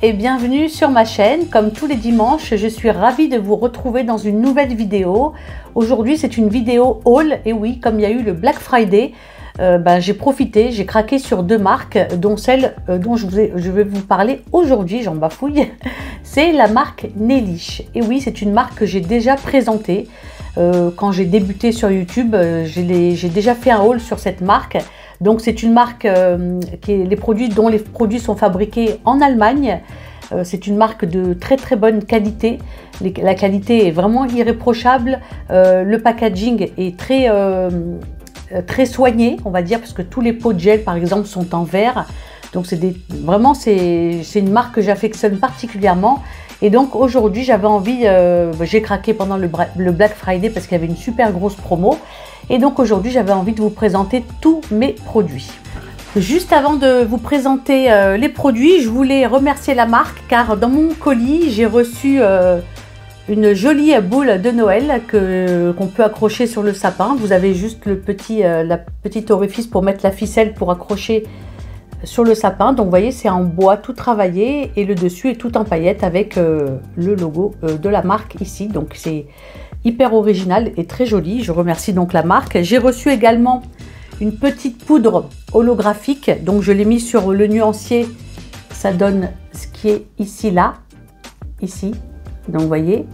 et bienvenue sur ma chaîne. Comme tous les dimanches, je suis ravie de vous retrouver dans une nouvelle vidéo. Aujourd'hui, c'est une vidéo haul. Et oui, comme il y a eu le Black Friday, j'ai profité, j'ai craqué sur deux marques, dont celle dont je vais vous parler aujourd'hui, j'en bafouille. C'est la marque Neelich. Et oui, c'est une marque que j'ai déjà présentée. Quand j'ai débuté sur YouTube, j'ai déjà fait un haul sur cette marque. Donc c'est une marque dont les produits sont fabriqués en Allemagne. C'est une marque de très très bonne qualité. La qualité est vraiment irréprochable. Le packaging est très soigné, on va dire, parce que tous les pots de gel par exemple sont en verre. Donc c'est une marque que j'affectionne particulièrement. Et donc aujourd'hui j'avais envie, j'ai craqué pendant le Black Friday parce qu'il y avait une super grosse promo. Et donc aujourd'hui j'avais envie de vous présenter tous mes produits. Juste avant de vous présenter les produits, je voulais remercier la marque car dans mon colis j'ai reçu une jolie boule de Noël qu'on peut accrocher sur le sapin. Vous avez juste la petite orifice pour mettre la ficelle pour accrocher sur le sapin. Donc vous voyez, c'est en bois tout travaillé et le dessus est tout en paillettes avec le logo de la marque ici. Donc c'est hyper original et très joli. Je remercie donc la marque. J'ai reçu également une petite poudre holographique. Donc je l'ai mis sur le nuancier. Ça donne ce qui est ici, là, ici. Donc vous voyez,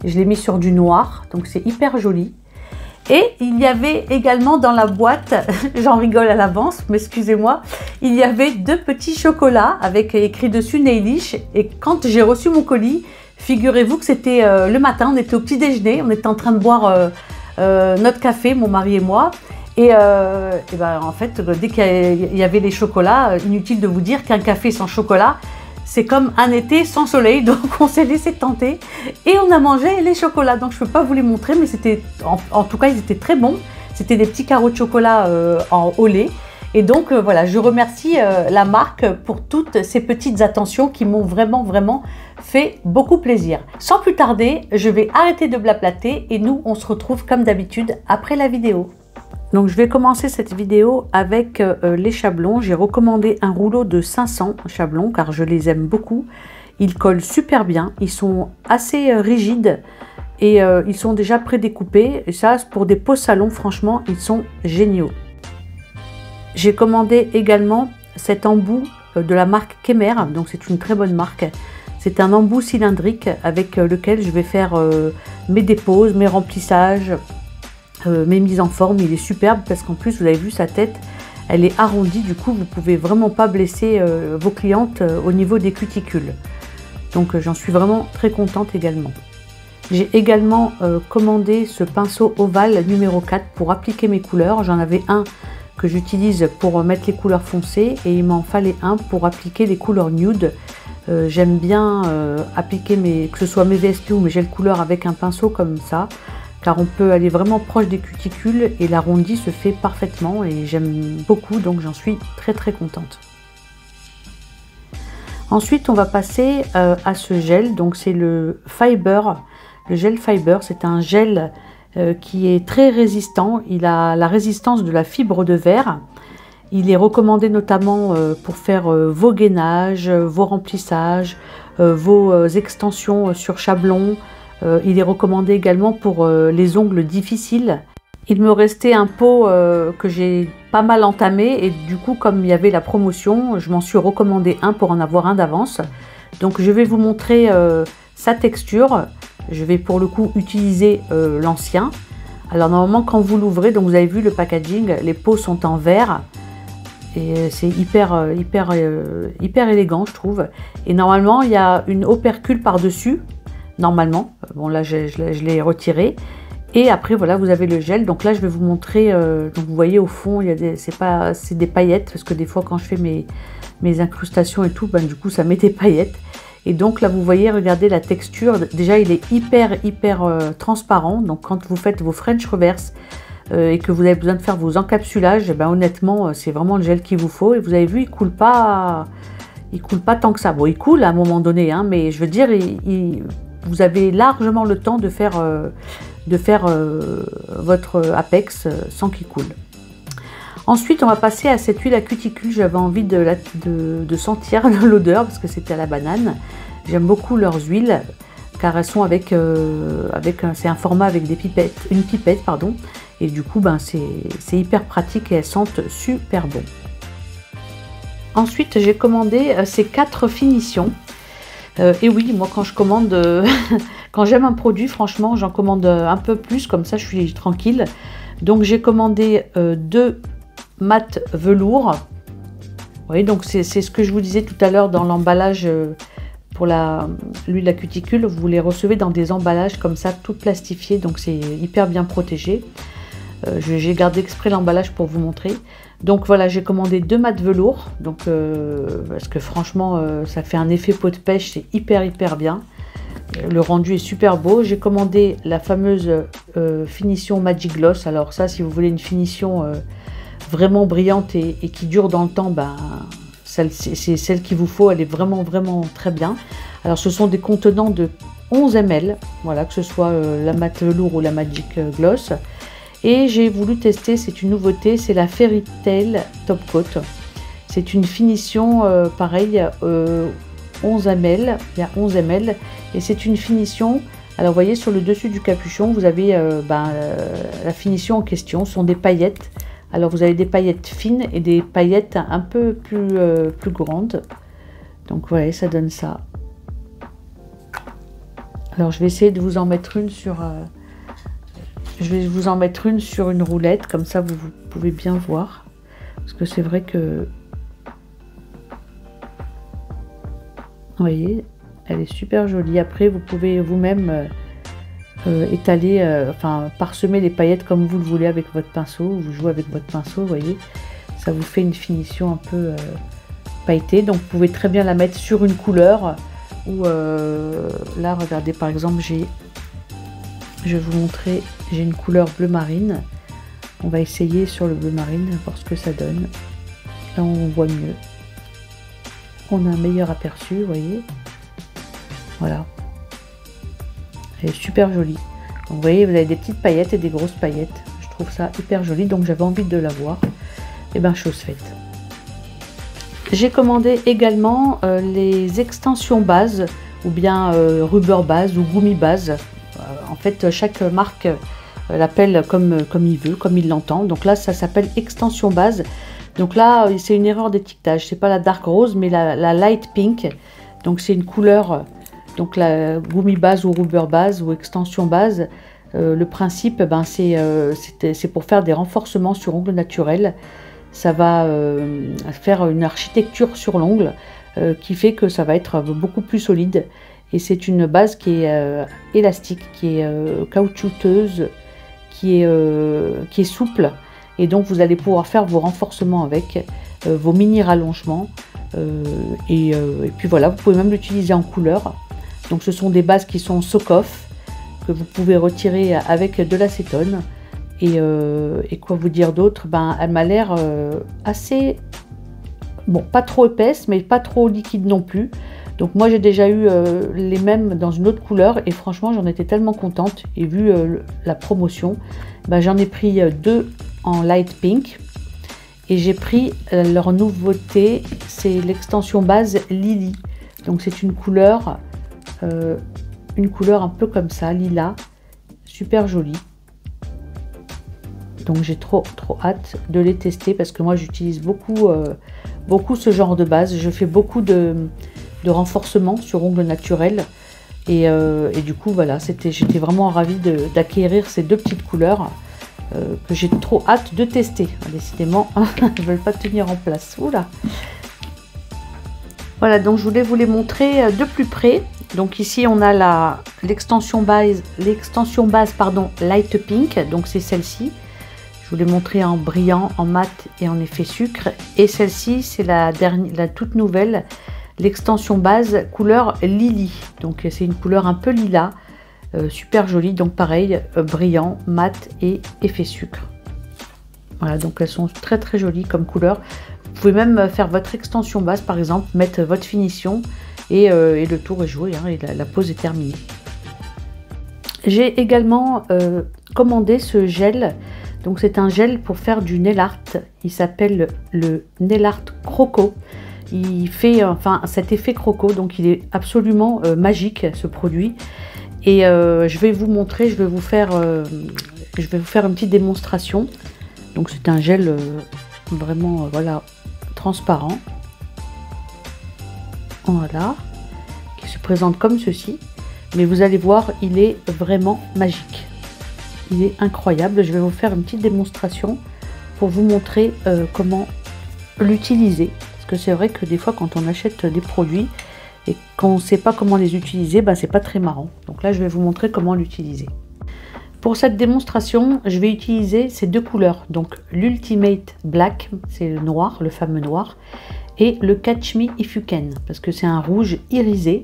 je l'ai mis sur du noir. Donc c'est hyper joli. Et il y avait également dans la boîte, j'en rigole à l'avance, mais excusez-moi, il y avait deux petits chocolats avec écrit dessus Neelich. Et quand j'ai reçu mon colis, figurez-vous que c'était le matin, on était au petit déjeuner, on était en train de boire notre café, mon mari et moi. Et en fait, dès qu'il y avait les chocolats, inutile de vous dire qu'un café sans chocolat, c'est comme un été sans soleil. Donc on s'est laissé tenter et on a mangé les chocolats. Donc je ne peux pas vous les montrer, mais c'était en tout cas ils étaient très bons. C'était des petits carreaux de chocolat au lait. Et donc voilà, je remercie la marque pour toutes ces petites attentions qui m'ont vraiment fait beaucoup plaisir. Sans plus tarder, je vais arrêter de blablater et nous on se retrouve comme d'habitude après la vidéo. Donc je vais commencer cette vidéo avec les chablons. J'ai recommandé un rouleau de 500 chablons car je les aime beaucoup. Ils collent super bien, ils sont assez rigides et ils sont déjà prédécoupés. Et ça, pour des pots salon, franchement, ils sont géniaux. J'ai commandé également cet embout de la marque Kemer, donc c'est une très bonne marque. C'est un embout cylindrique avec lequel je vais faire mes déposes, mes remplissages, mes mises en forme. Il est superbe parce qu'en plus vous avez vu sa tête, elle est arrondie, du coup vous pouvez vraiment pas blesser vos clientes au niveau des cuticules. Donc j'en suis vraiment très contente également. J'ai également commandé ce pinceau ovale numéro 4 pour appliquer mes couleurs. J'en avais un que j'utilise pour mettre les couleurs foncées et il m'en fallait un pour appliquer les couleurs nude. J'aime bien appliquer que ce soit mes VSP ou mes gels couleurs avec un pinceau comme ça, car on peut aller vraiment proche des cuticules et l'arrondi se fait parfaitement et j'aime beaucoup, donc j'en suis très contente. Ensuite on va passer à ce gel, donc c'est le Fiber, le gel Fiber. C'est un gel qui est très résistant, il a la résistance de la fibre de verre. Il est recommandé notamment pour faire vos gainages, vos remplissages, vos extensions sur chablon. Il est recommandé également pour les ongles difficiles. Il me restait un pot que j'ai pas mal entamé et du coup comme il y avait la promotion, je m'en suis recommandé un pour en avoir un d'avance. Donc je vais vous montrer sa texture. Je vais pour le coup utiliser l'ancien. Alors normalement quand vous l'ouvrez, donc vous avez vu le packaging, les pots sont en verre. Et c'est hyper élégant je trouve. Et normalement il y a une opercule par-dessus. Normalement, bon là je l'ai retiré. Et après voilà, vous avez le gel. Donc là je vais vous montrer, donc vous voyez au fond, il y a c'est des paillettes. Parce que des fois quand je fais mes incrustations et tout, du coup ça met des paillettes. Et donc là vous voyez, regardez la texture, déjà il est hyper transparent. Donc quand vous faites vos French reverse et que vous avez besoin de faire vos encapsulages, honnêtement c'est vraiment le gel qu'il vous faut. Et vous avez vu, il coule pas tant que ça. Bon, il coule à un moment donné, hein, mais je veux dire, vous avez largement le temps de faire votre Apex sans qu'il coule. Ensuite, on va passer à cette huile à cuticule. J'avais envie de sentir l'odeur parce que c'était à la banane. J'aime beaucoup leurs huiles car elles sont avec c'est un format avec des pipettes, une pipette pardon. Et du coup, ben, c'est hyper pratique et elles sentent super bon. Ensuite, j'ai commandé ces 4 finitions. Et oui, moi quand je commande, quand j'aime un produit, franchement, j'en commande un peu plus, comme ça je suis tranquille. Donc j'ai commandé 2 mat velours. Vous voyez, donc c'est ce que je vous disais tout à l'heure dans l'emballage pour l'huile à cuticule. Vous les recevez dans des emballages comme ça, tout plastifiés, donc c'est hyper bien protégé. J'ai gardé exprès l'emballage pour vous montrer. Donc voilà, j'ai commandé 2 mats velours, donc parce que franchement ça fait un effet peau de pêche, c'est hyper bien. Le rendu est super beau. J'ai commandé la fameuse finition Magic Gloss. Alors ça, si vous voulez une finition vraiment brillante et qui dure dans le temps, ben, c'est celle qu'il vous faut. Elle est vraiment très bien. Alors ce sont des contenants de 11 ml, voilà, que ce soit la mat velours ou la Magic Gloss. Et j'ai voulu tester, c'est une nouveauté, c'est la Fairy Tale Top Coat. C'est une finition pareil, 11 ml, il y a 11 ml, et c'est une finition. Alors vous voyez sur le dessus du capuchon, vous avez la finition en question, ce sont des paillettes. Alors vous avez des paillettes fines et des paillettes un peu plus grandes. Donc voilà, ça donne ça. Alors je vais essayer de vous en mettre une sur... je vais vous en mettre une sur une roulette, comme ça vous pouvez bien voir. Parce que c'est vrai que... Vous voyez, elle est super jolie. Après, vous pouvez vous-même étaler, enfin parsemer les paillettes comme vous le voulez avec votre pinceau. Vous jouez avec votre pinceau, vous voyez. Ça vous fait une finition un peu pailletée. Donc, vous pouvez très bien la mettre sur une couleur. Ou là, regardez, par exemple, je vais vous montrer, j'ai une couleur bleu marine. On va essayer sur le bleu marine, voir ce que ça donne. Là, on voit mieux. On a un meilleur aperçu, vous voyez. Voilà. Elle est super jolie. Donc, vous voyez, vous avez des petites paillettes et des grosses paillettes. Je trouve ça hyper joli, donc j'avais envie de la voir. Et bien, chose faite. J'ai commandé également les extensions base, ou bien rubber base ou gummy base. En fait, chaque marque l'appelle comme il veut, comme il l'entend. Donc là, ça s'appelle extension base. Donc là, c'est une erreur d'étiquetage. C'est pas la dark rose, mais la light pink. Donc c'est une couleur, donc la gummy base ou rubber base ou extension base. Le principe, ben, c'est pour faire des renforcements sur ongles naturels. Ça va faire une architecture sur l'ongle qui fait que ça va être beaucoup plus solide. Et c'est une base qui est élastique, qui est caoutchouteuse, qui est souple. Et donc vous allez pouvoir faire vos renforcements avec, vos mini rallongements. Et puis voilà, vous pouvez même l'utiliser en couleur. Donc ce sont des bases qui sont soak-off, que vous pouvez retirer avec de l'acétone. Et quoi vous dire d'autre? Ben, elle m'a l'air assez, bon, pas trop épaisse, mais pas trop liquide non plus. Donc moi j'ai déjà eu les mêmes dans une autre couleur et franchement j'en étais tellement contente. Et vu la promotion, ben, j'en ai pris 2 en light pink. Et j'ai pris leur nouveauté, c'est l'extension base Lily. Donc c'est une couleur un peu comme ça, lilas, super jolie. Donc j'ai trop hâte de les tester parce que moi j'utilise beaucoup ce genre de base. Je fais beaucoup de renforcement sur ongles naturels et du coup voilà, j'étais vraiment ravie d'acquérir ces 2 petites couleurs que j'ai trop hâte de tester. Décidément, elles ne veulent pas tenir en place. Oula. Voilà, donc je voulais vous les montrer de plus près. Donc ici on a l'extension base light pink, donc c'est celle-ci. Je vous l'ai montré en brillant, en mat et en effet sucre. Et celle-ci, c'est la toute nouvelle, l'extension base couleur Lily. Donc c'est une couleur un peu lilas, super jolie. Donc pareil, brillant, mat et effet sucre. Voilà, donc elles sont très jolies comme couleur. Vous pouvez même faire votre extension base, par exemple, mettre votre finition et le tour est joué, hein, et la pose est terminée. J'ai également commandé ce gel. Donc c'est un gel pour faire du nail art. Il s'appelle le Nail Art Croco. Il fait enfin cet effet croco, donc il est absolument magique ce produit. Et je vais vous montrer, je vais vous faire une petite démonstration. Donc c'est un gel vraiment voilà transparent. Voilà, qui se présente comme ceci. Mais vous allez voir, il est vraiment magique. Il est incroyable. Je vais vous faire une petite démonstration pour vous montrer comment l'utiliser. Parce que c'est vrai que des fois, quand on achète des produits et qu'on ne sait pas comment les utiliser, ben, c'est pas très marrant. Donc là, je vais vous montrer comment l'utiliser. Pour cette démonstration, je vais utiliser ces deux couleurs. Donc l'Ultimate Black, c'est le noir, le fameux noir. Et le Catch Me If You Can, parce que c'est un rouge irisé.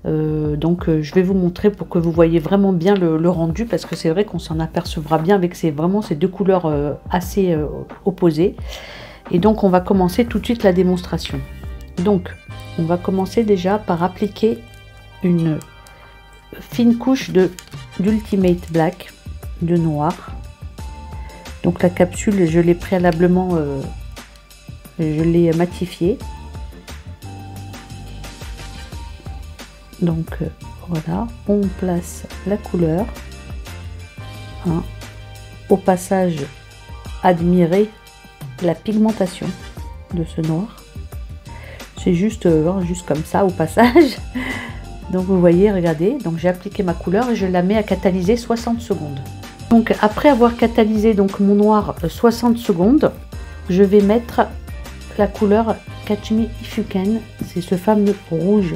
Je vais vous montrer pour que vous voyez vraiment bien le rendu, parce que c'est vrai qu'on s'en apercevra bien avec vraiment ces deux couleurs assez opposées. Et donc on va commencer tout de suite la démonstration. Donc on va commencer déjà par appliquer une fine couche d'Ultimate Black, de noir. Donc la capsule, je l'ai préalablement je l'ai matifiée. Donc voilà, on place la couleur. Hein. Au passage, admirez la pigmentation de ce noir. C'est juste comme ça au passage. Donc vous voyez, regardez, donc j'ai appliqué ma couleur et je la mets à catalyser 60 secondes. Donc après avoir catalysé donc mon noir 60 secondes, je vais mettre la couleur Catch Me If You Can, c'est ce fameux rouge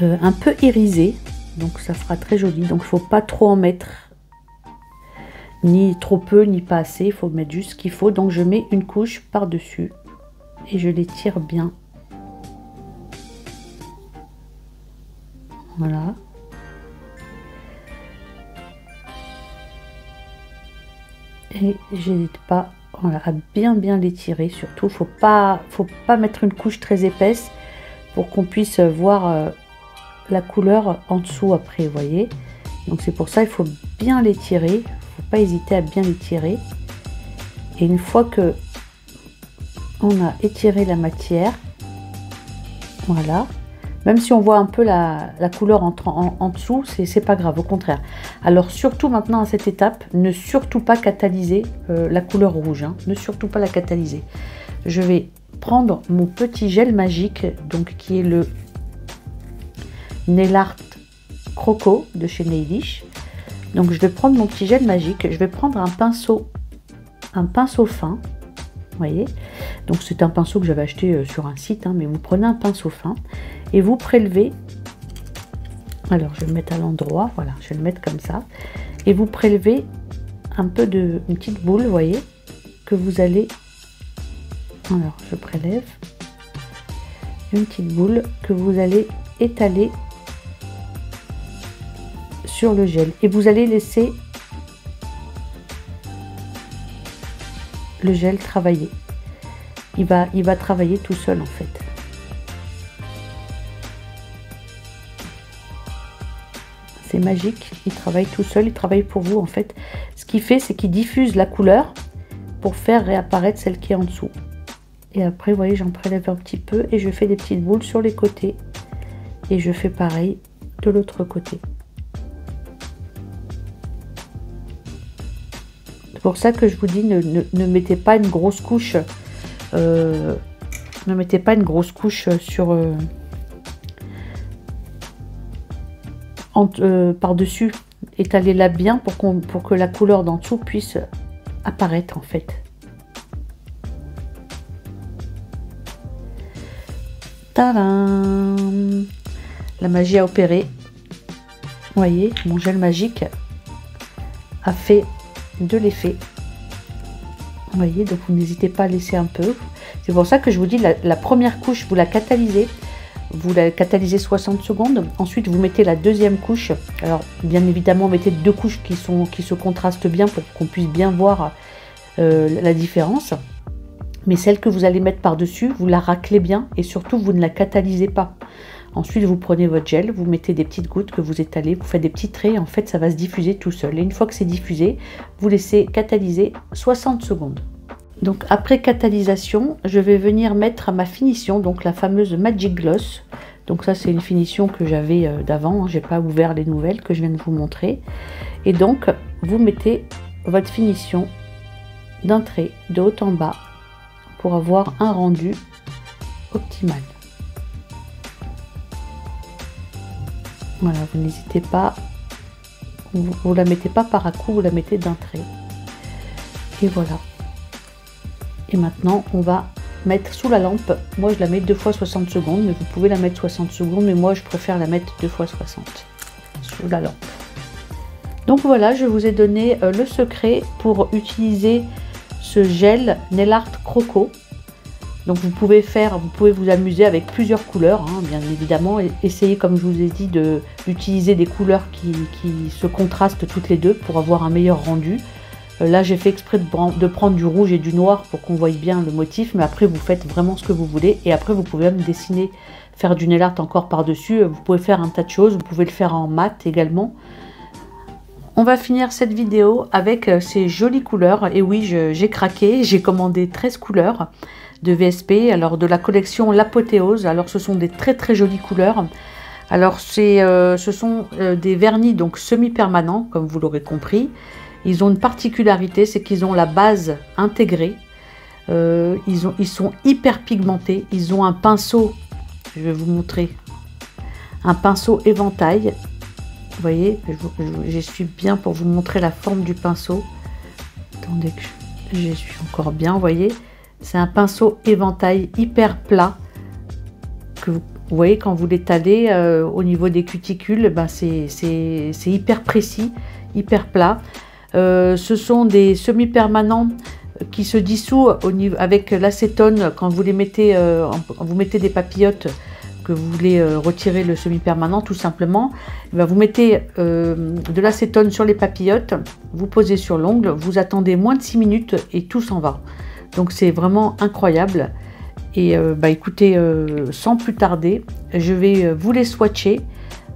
un peu irisé, donc ça sera très joli. Donc il faut pas trop en mettre, ni trop peu ni pas assez, il faut mettre juste ce qu'il faut. Donc je mets une couche par dessus et je l'étire bien. Voilà. Et j'hésite pas, voilà, à bien l'étirer. Surtout, faut pas mettre une couche très épaisse pour qu'on puisse voir la couleur en dessous après, vous voyez. Donc c'est pour ça il faut bien l'étirer, il faut pas hésiter à bien l'étirer. Et une fois que on a étiré la matière, voilà, même si on voit un peu la couleur en dessous, c'est pas grave, au contraire. Alors surtout maintenant à cette étape, ne surtout pas catalyser la couleur rouge, hein, ne surtout pas la catalyser. Je vais prendre mon petit gel magique, donc qui est le Nail Art Croco de chez Nailish. Donc je vais prendre mon petit gel magique, je vais prendre un pinceau fin, vous voyez. Donc c'est un pinceau que j'avais acheté sur un site, hein, mais vous prenez un pinceau fin et vous prélevez. Alors je vais le mettre à l'endroit, voilà, je vais le mettre comme ça, et vous prélevez une petite boule, vous voyez, que vous allez. Alors je prélève une petite boule que vous allez étaler sur le gel et vous allez laisser le gel travailler. Il va travailler tout seul en fait. C'est magique, il travaille tout seul, il travaille pour vous en fait. Ce qu'il fait, c'est qu'il diffuse la couleur pour faire réapparaître celle qui est en dessous. Et après, vous voyez, j'en prélève un petit peu et je fais des petites boules sur les côtés. Et je fais pareil de l'autre côté. C'est pour ça que je vous dis, ne mettez pas une grosse couche. Ne mettez pas une grosse couche sur par-dessus. Étalez-la bien pour que la couleur d'en dessous puisse apparaître en fait. Tadam! La magie a opéré. Vous voyez, mon gel magique a fait de l'effet. Vous voyez, donc vous n'hésitez pas à laisser un peu. C'est pour ça que je vous dis, la première couche, vous la catalysez. Vous la catalysez 60 secondes. Ensuite, vous mettez la deuxième couche. Alors, bien évidemment, mettez deux couches qui se contrastent bien pour qu'on puisse bien voir la différence. Mais celle que vous allez mettre par-dessus, vous la raclez bien et surtout, vous ne la catalysez pas. Ensuite, vous prenez votre gel, vous mettez des petites gouttes que vous étalez, vous faites des petits traits, en fait, ça va se diffuser tout seul. Et une fois que c'est diffusé, vous laissez catalyser 60 secondes. Donc, après catalysation, je vais venir mettre ma finition, donc la fameuse Magic Gloss. Donc ça, c'est une finition que j'avais d'avant, j'ai pas ouvert les nouvelles que je viens de vous montrer. Et donc, vous mettez votre finition d'un trait de haut en bas pour avoir un rendu optimal. Voilà, vous n'hésitez pas, vous la mettez pas par à coup, vous la mettez d'un trait. Et voilà. Et maintenant, on va mettre sous la lampe. Moi, je la mets 2 fois 60 secondes, mais vous pouvez la mettre 60 secondes, mais moi, je préfère la mettre 2 fois 60 sous la lampe. Donc voilà, je vous ai donné le secret pour utiliser ce gel Nail Art Croco. Donc vous pouvez vous amuser avec plusieurs couleurs, hein, bien évidemment. Essayez, comme je vous ai dit, d'utiliser des couleurs qui se contrastent toutes les deux pour avoir un meilleur rendu. Là, j'ai fait exprès de prendre du rouge et du noir pour qu'on voie bien le motif, mais après, vous faites vraiment ce que vous voulez. Et après, vous pouvez même dessiner, faire du nail art encore par-dessus. Vous pouvez faire un tas de choses, vous pouvez le faire en mat également. On va finir cette vidéo avec ces jolies couleurs. Et oui, j'ai craqué, j'ai commandé 13 couleurs de VSP, alors de la collection L'Apothéose. Alors ce sont des très jolies couleurs. Alors ce sont des vernis donc semi-permanents, comme vous l'aurez compris. Ils ont une particularité, c'est qu'ils ont la base intégrée. Ils sont hyper pigmentés. Ils ont un pinceau, je vais vous montrer, un pinceau éventail. Vous voyez, je suis bien pour vous montrer la forme du pinceau. Attendez que je suis encore bien, vous voyez. C'est un pinceau éventail hyper plat. Que vous voyez, quand vous l'étalez au niveau des cuticules, ben c'est hyper précis, hyper plat. Ce sont des semi-permanents qui se dissouent avec l'acétone quand vous les mettez, vous mettez des papillotes, que vous voulez retirer le semi-permanent tout simplement. Ben vous mettez de l'acétone sur les papillotes, vous posez sur l'ongle, vous attendez moins de 6 minutes et tout s'en va. Donc c'est vraiment incroyable. Et bah écoutez, sans plus tarder, je vais vous les swatcher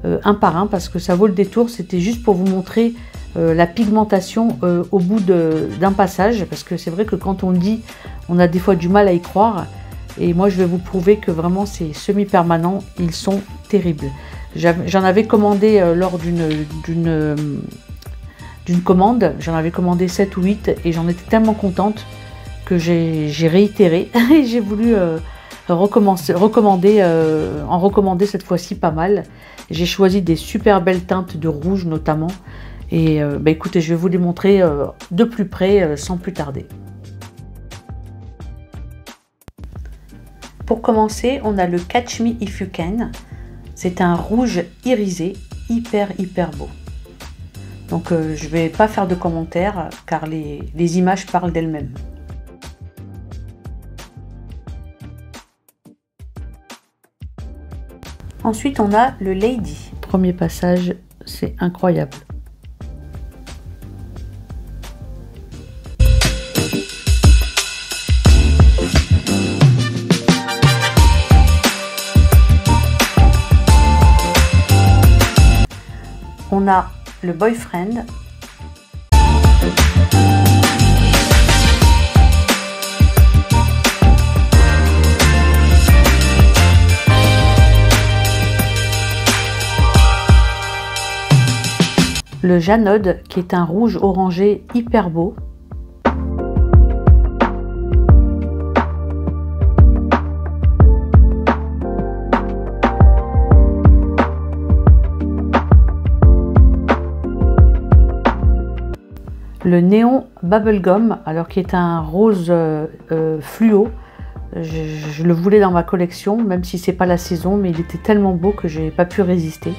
un par un parce que ça vaut le détour. C'était juste pour vous montrer la pigmentation au bout d'un passage, parce que c'est vrai que quand on le dit, on a des fois du mal à y croire. Et moi je vais vous prouver que vraiment ces semi-permanents, ils sont terribles. J'en avais commandé lors d'une commande, j'en avais commandé 7 ou 8 et j'en étais tellement contente que j'ai réitéré et j'ai voulu en recommander cette fois-ci pas mal. J'ai choisi des super belles teintes de rouge notamment. Et bah écoutez, je vais vous les montrer de plus près sans plus tarder. Pour commencer, on a le Catch Me If You Can. C'est un rouge irisé, hyper beau. Donc je ne vais pas faire de commentaires car les images parlent d'elles-mêmes. Ensuite, on a le Lady. Premier passage, c'est incroyable. On a le Boyfriend. Le Janode, qui est un rouge orangé hyper beau. Le Néon Bubblegum, alors qui est un rose fluo. Je le voulais dans ma collection, même si c'est pas la saison, mais il était tellement beau que j'ai pas pu résister.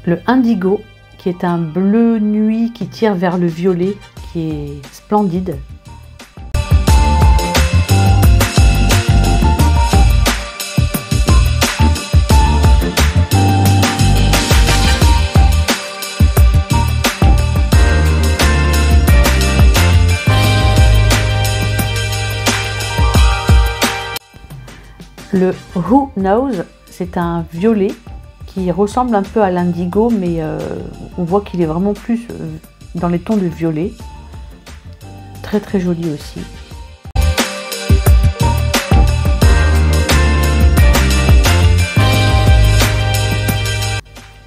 Le Indigo, qui est un bleu nuit qui tire vers le violet, qui est splendide. Le Who Knows, c'est un violet qui ressemble un peu à l'indigo, mais on voit qu'il est vraiment plus dans les tons de violet. Très très joli aussi.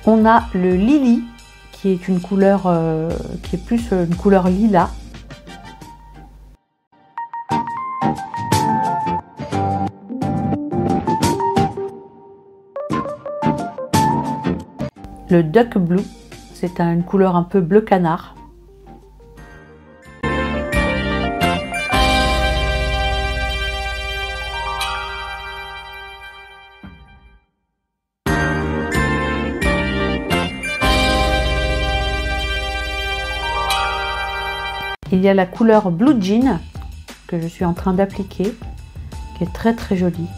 On a le Lily, qui est une couleur qui est plus une couleur lilas. Le Duck Blue, c'est une couleur un peu bleu canard. Il y a la couleur Blue Jean que je suis en train d'appliquer, qui est très très jolie.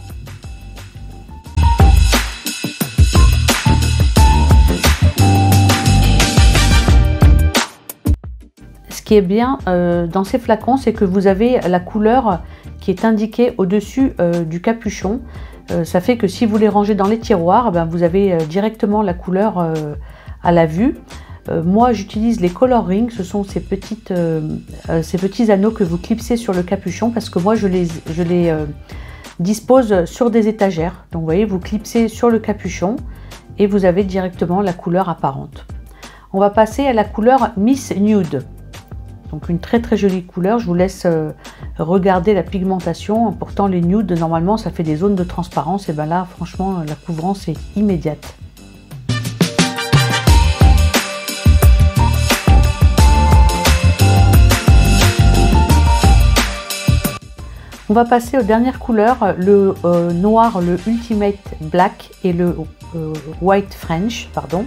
Ce qui est bien dans ces flacons, c'est que vous avez la couleur qui est indiquée au-dessus du capuchon. Ça fait que si vous les rangez dans les tiroirs, ben, vous avez directement la couleur à la vue. Moi j'utilise les color rings, ce sont ces petits anneaux que vous clipsez sur le capuchon, parce que moi je les dispose sur des étagères. Donc vous voyez, vous clipsez sur le capuchon et vous avez directement la couleur apparente. On va passer à la couleur Miss Nude. Donc une très très jolie couleur, je vous laisse regarder la pigmentation. Pourtant les nudes normalement ça fait des zones de transparence, et bien là franchement la couvrance est immédiate. On va passer aux dernières couleurs, le noir, le Ultimate Black et le White French, pardon.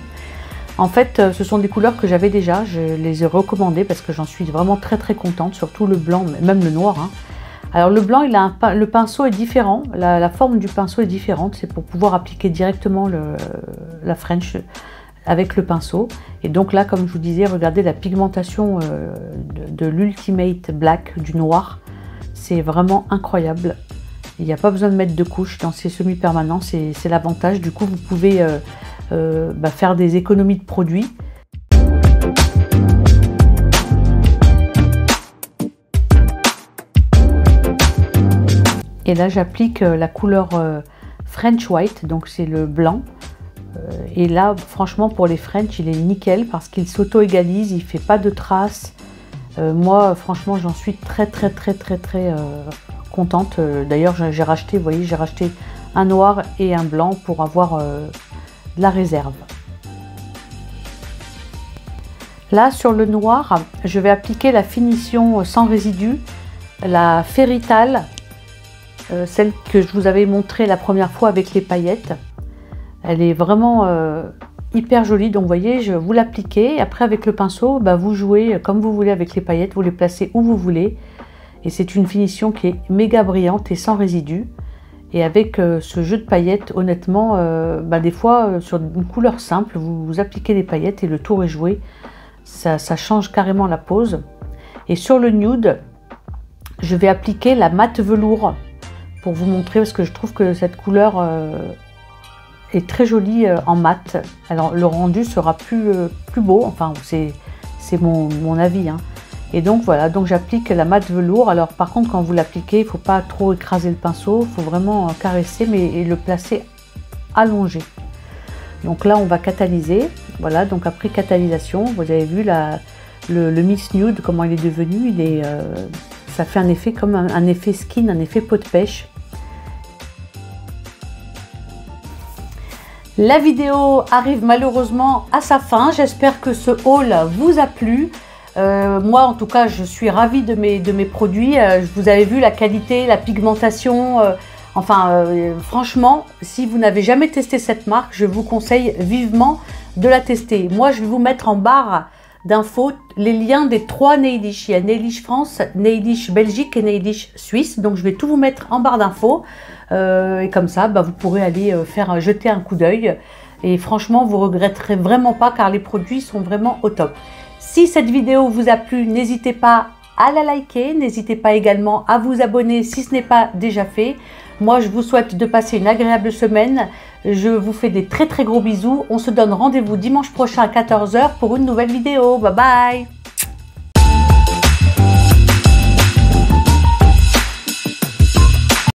En fait, ce sont des couleurs que j'avais déjà, je les ai recommandées parce que j'en suis vraiment très très contente, surtout le blanc, même le noir. Hein. Alors le blanc, le pinceau est différent, la forme du pinceau est différente, c'est pour pouvoir appliquer directement la French avec le pinceau. Et donc là, comme je vous disais, regardez la pigmentation de l'Ultimate Black, du noir. C'est vraiment incroyable. Il n'y a pas besoin de mettre de couches dans ces semi-permanents, c'est l'avantage. Du coup, vous pouvez faire des économies de produits. Et là, j'applique la couleur French White, donc c'est le blanc. Et là, franchement, pour les French, il est nickel parce qu'il s'auto-égalise, il ne fait pas de traces. Moi, franchement, j'en suis très contente. D'ailleurs, j'ai racheté, vous voyez, j'ai racheté un noir et un blanc pour avoir de la réserve. Là, sur le noir, je vais appliquer la finition sans résidu, la Fairytale, celle que je vous avais montrée la première fois avec les paillettes. Elle est vraiment hyper jolie, donc vous voyez, vous l'appliquez, après avec le pinceau, vous jouez comme vous voulez avec les paillettes, vous les placez où vous voulez, et c'est une finition qui est méga brillante et sans résidu. Et avec ce jeu de paillettes, honnêtement, des fois sur une couleur simple, vous appliquez les paillettes et le tour est joué, ça change carrément la pose. Et sur le nude, je vais appliquer la mat velours pour vous montrer, parce que je trouve que cette couleur est très jolie en mat. Alors le rendu sera plus beau, enfin c'est mon avis, hein. Et donc voilà, donc j'applique la mat velours. Alors par contre, quand vous l'appliquez, il ne faut pas trop écraser le pinceau, il faut vraiment caresser et le placer allongé. Donc là on va catalyser, voilà, donc après catalysation, vous avez vu le Miss Nude, comment il est devenu, ça fait un effet comme un effet skin, un effet peau de pêche. La vidéo arrive malheureusement à sa fin. J'espère que ce haul vous a plu. Moi, en tout cas, je suis ravie de mes produits. Vous avez vu la qualité, la pigmentation. Franchement, si vous n'avez jamais testé cette marque, je vous conseille vivement de la tester. Moi, je vais vous mettre en barre d'infos les liens des 3 Naylish. Il y a Naylish France, Naylish Belgique et Naylish Suisse. Donc, je vais tout vous mettre en barre d'infos. Et comme ça, vous pourrez aller jeter un coup d'œil. Et franchement, vous ne regretterez vraiment pas car les produits sont vraiment au top. Si cette vidéo vous a plu, n'hésitez pas à la liker. N'hésitez pas également à vous abonner si ce n'est pas déjà fait. Moi, je vous souhaite de passer une agréable semaine. Je vous fais des très gros bisous. On se donne rendez-vous dimanche prochain à 14 h pour une nouvelle vidéo. Bye bye!